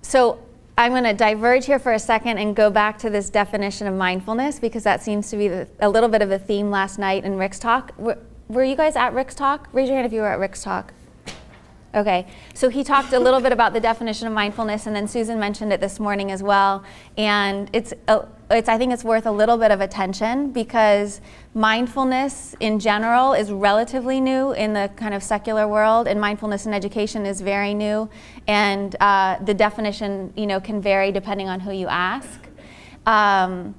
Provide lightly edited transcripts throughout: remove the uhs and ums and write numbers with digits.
So I'm going to diverge here for a second and go back to this definition of mindfulness, because that seems to be a little bit of a theme last night in Rick's talk. Were you guys at Rick's talk? Raise your hand if you were at Rick's talk. Okay, so he talked a little bit about the definition of mindfulness, and then Susan mentioned it this morning as well. And I think it's worth a little bit of attention, because mindfulness in general is relatively new in the kind of secular world, and mindfulness in education is very new. And the definition, can vary depending on who you ask. And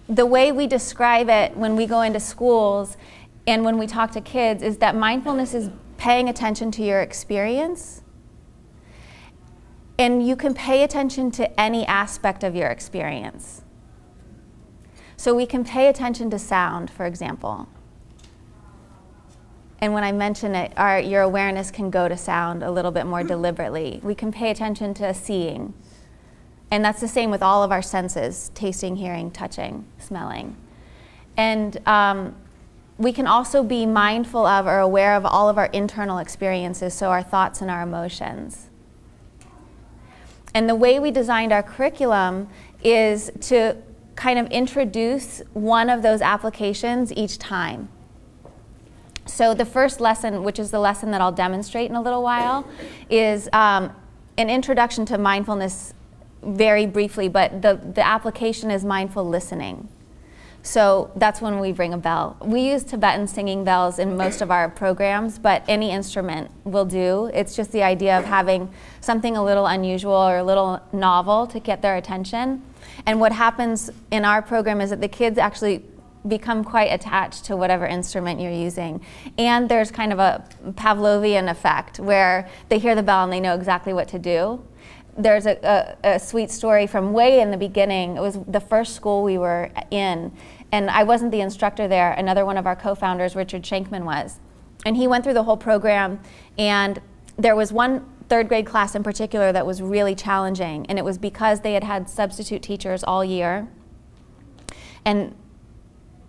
the way we describe it when we go into schools and when we talk to kids is that mindfulness is paying attention to your experience. And you can pay attention to any aspect of your experience. So we can pay attention to sound, for example. And when I mention it, your awareness can go to sound a little bit more deliberately. We can pay attention to seeing. And that's the same with all of our senses: tasting, hearing, touching, smelling. And we can also be mindful of or aware of all of our internal experiences, so our thoughts and our emotions. And the way we designed our curriculum is to kind of introduce one of those applications each time. So the first lesson, which is the lesson that I'll demonstrate in a little while, is an introduction to mindfulness very briefly, but the application is mindful listening. So that's when we ring a bell. We use Tibetan singing bells in most of our programs, but any instrument will do. It's just the idea of having something a little unusual or a little novel to get their attention. And what happens in our program is that the kids actually become quite attached to whatever instrument you're using. And there's kind of a Pavlovian effect where they hear the bell and they know exactly what to do. There's a sweet story from way in the beginning. It was the first school we were in, and I wasn't the instructor there. Another one of our co-founders, Richard Shankman, was. And he went through the whole program, and there was one third grade class in particular that was really challenging, and it was because they had had substitute teachers all year. And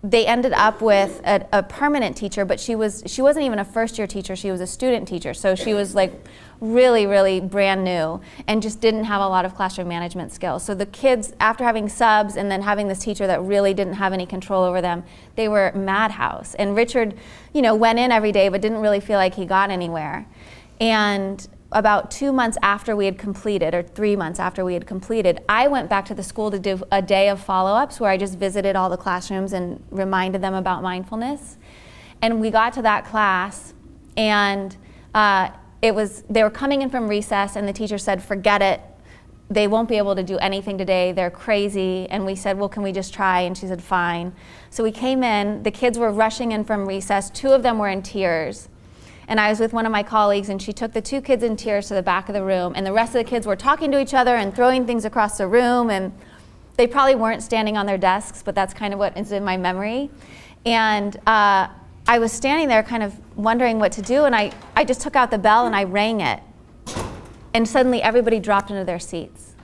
they ended up with a permanent teacher, but she wasn't even a first-year teacher. She was a student teacher, so she was like really, really brand new and just didn't have a lot of classroom management skills. So the kids, after having subs and then having this teacher that really didn't have any control over them, they were madhouse. And Richard, went in every day but didn't really feel like he got anywhere. And about 2 months after we had completed, or 3 months after we had completed, I went back to the school to do a day of follow-ups where I just visited all the classrooms and reminded them about mindfulness. And we got to that class, and they were coming in from recess, and the teacher said, forget it. They won't be able to do anything today. They're crazy. And we said, well, can we just try? And she said, fine. So we came in. The kids were rushing in from recess. 2 of them were in tears. And I was with one of my colleagues, and she took the 2 kids in tears to the back of the room, and the rest of the kids were talking to each other and throwing things across the room, and they probably weren't standing on their desks, but that's kind of what is in my memory. And I was standing there kind of wondering what to do, and I just took out the bell and I rang it. And suddenly everybody dropped into their seats.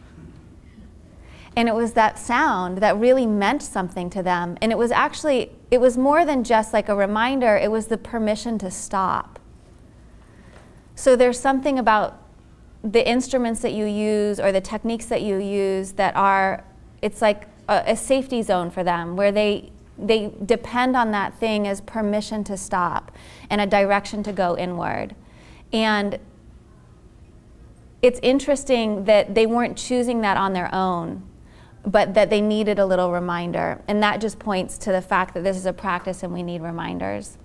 And it was that sound that really meant something to them. And it was more than just like a reminder, it was the permission to stop. So there's something about the instruments that you use or the techniques that you use that it's like a safety zone for them, where they depend on that thing as permission to stop and a direction to go inward. And it's interesting that they weren't choosing that on their own, but that they needed a little reminder. And that just points to the fact that this is a practice and we need reminders.